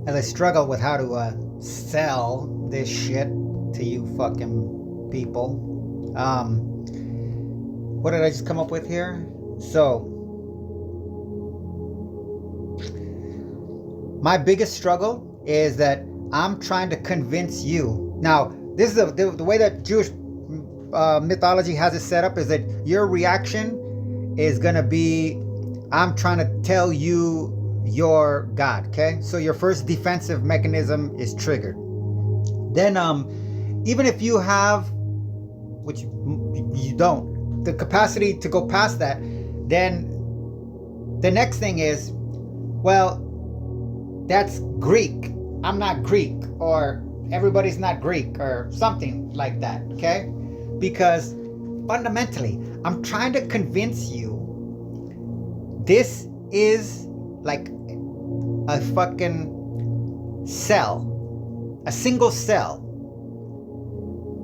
as I struggle with how to sell this shit to you fucking people. What did I just come up with here? So, my biggest struggle is that I'm trying to convince you. Now, this is the way that Jewish mythology has it set up, is that your reaction is going to be, I'm trying to tell you your God, okay? So your first defensive mechanism is triggered. Then, even if you have, which you don't, the capacity to go past that, then the next thing is, well, that's Greek. I'm not Greek, or everybody's not Greek, or something like that, okay? Because fundamentally, I'm trying to convince you this is like a fucking cell, a single cell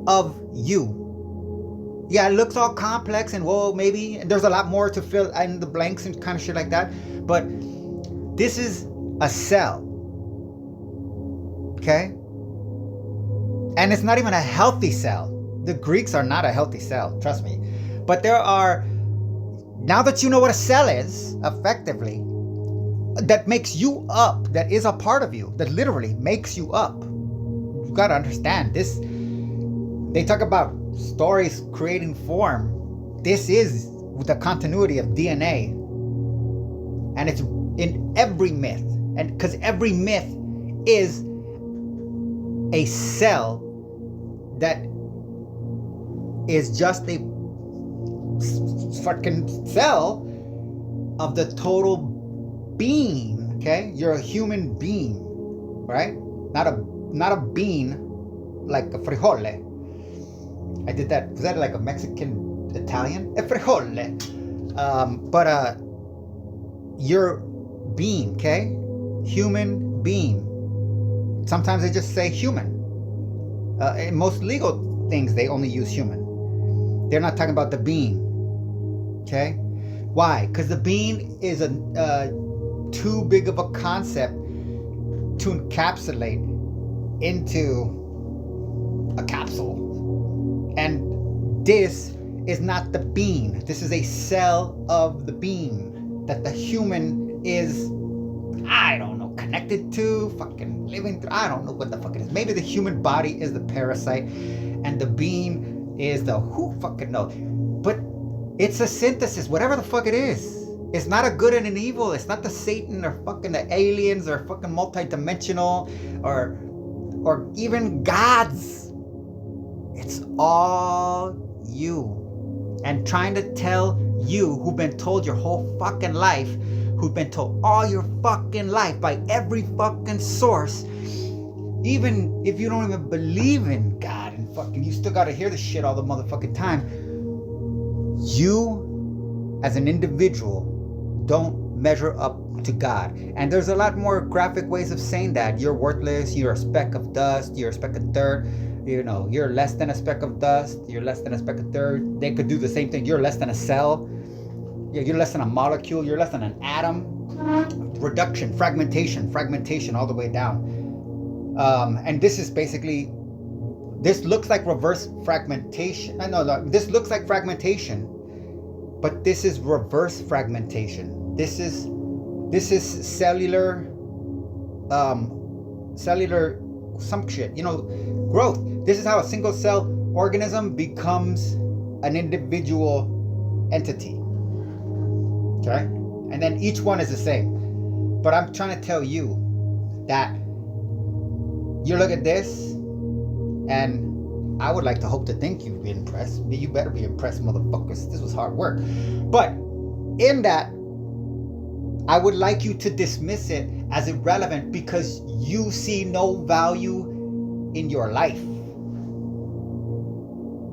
of you. Yeah, it looks all complex and well, maybe there's a lot more to fill in the blanks and kind of shit like that. But this is a cell. Okay? And it's not even a healthy cell. The Greeks are not a healthy cell, trust me. But there are, now that you know what a cell is, effectively, that makes you up, that is a part of you, that literally makes you up. You've got to understand this. They talk about stories creating form. This is the continuity of DNA. And it's in every myth. And because every myth is a cell that is just a fucking cell of the total being. Okay, you're a human being, right? Not a bean like a frijole. I did that. Was that like a Mexican Italian? A frijole. But you're being, okay? Human being. Sometimes they just say human. In most legal things, they only use human. They're not talking about the being. Okay? Why? Because the being is too big of a concept to encapsulate into a capsule. And this is not the being. This is a cell of the being that the human is, I don't know, connected to, fucking living through. I don't know what the fuck it is. Maybe the human body is the parasite and the being is the who fucking knows. But it's a synthesis, whatever the fuck it is. It's not a good and an evil. It's not the Satan or fucking the aliens or fucking multidimensional or even gods. It's all you. And trying to tell you, who've been told your whole fucking life, who've been told all your fucking life by every fucking source, even if you don't even believe in God and fucking, you still gotta hear this shit all the motherfucking time. You, as an individual, don't measure up to God. And there's a lot more graphic ways of saying that. You're worthless, you're a speck of dust, you're a speck of dirt, you know, you're less than a speck of dust, you're less than a speck of dirt. They could do the same thing. You're less than a cell, you're less than a molecule, you're less than an atom. Reduction, fragmentation all the way down. And this is basically, this looks like reverse fragmentation. No, this looks like fragmentation, but this is reverse fragmentation. This is cellular some shit, you know, growth. This is how a single cell organism becomes an individual entity. Okay? And then each one is the same. But I'm trying to tell you that you look at this, and I would like to hope to think you've been impressed. You better be impressed, motherfuckers. This was hard work. But in that, I would like you to dismiss it as irrelevant because you see no value in your life.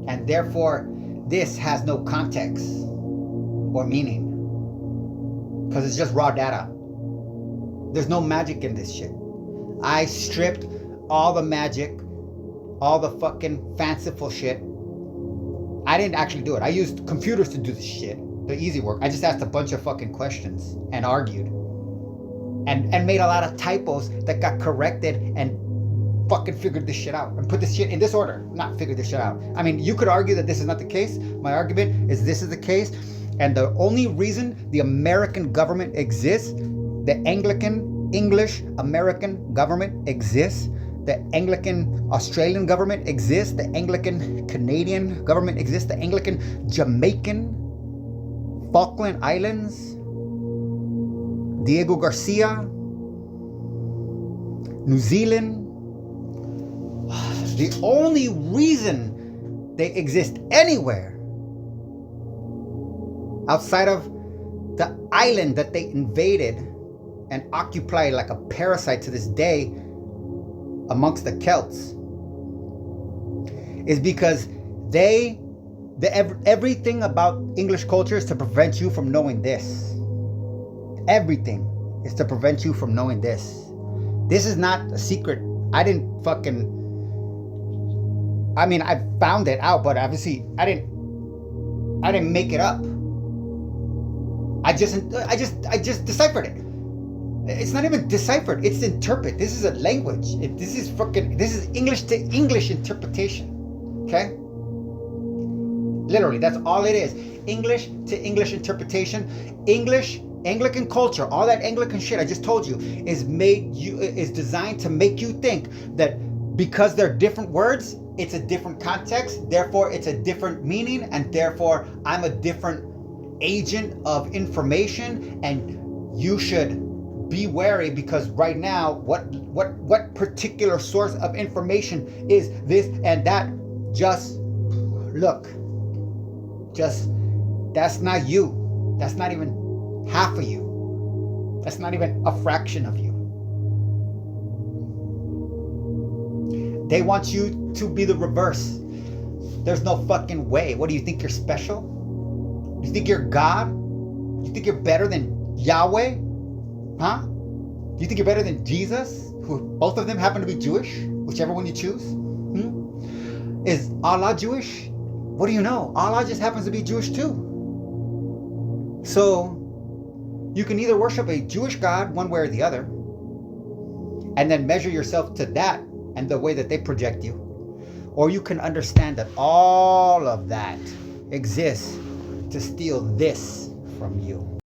And therefore, this has no context or meaning. Because it's just raw data. There's no magic in this shit. I stripped all the magic, all the fucking fanciful shit. I didn't actually do it. I used computers to do this shit. The easy work. I just asked a bunch of fucking questions and argued. and made a lot of typos that got corrected and fucking figured this shit out and put this shit in this order. Not figured this shit out. I mean, you could argue that this is not the case. My argument is this is the case. And the only reason the American government exists, the Anglican English American government exists, the Anglican Australian government exists, the Anglican Canadian government exists, the Anglican Jamaican Falkland Islands, Diego Garcia, New Zealand. The only reason they exist anywhere outside of the island that they invaded and occupy like a parasite to this day amongst the Celts is because everything about English culture is to prevent you from knowing this. Everything is to prevent you from knowing this. This is not a secret. I found it out, but obviously I didn't make it up. I just deciphered it. It's not even deciphered. It's interpret. This is a language. This is English to English interpretation. Okay? Literally, that's all it is. English to English interpretation. English, Anglican culture, all that Anglican shit I just told you is designed to make you think that because they're different words, it's a different context, therefore it's a different meaning, and therefore I'm a different agent of information, and you should be wary because right now what particular source of information is this and that. Just look, that's not you. That's not even half of you. That's not even a fraction of you. They want you to be the reverse. There's no fucking way. What do you think, you're special? You think you're God? You think you're better than Yahweh? Huh? You think you're better than Jesus? Who both of them happen to be Jewish? Whichever one you choose. Is Allah Jewish? What do you know? Allah just happens to be Jewish too. So you can either worship a Jewish God one way or the other, and then measure yourself to that and the way that they project you, or you can understand that all of that exists to steal this from you.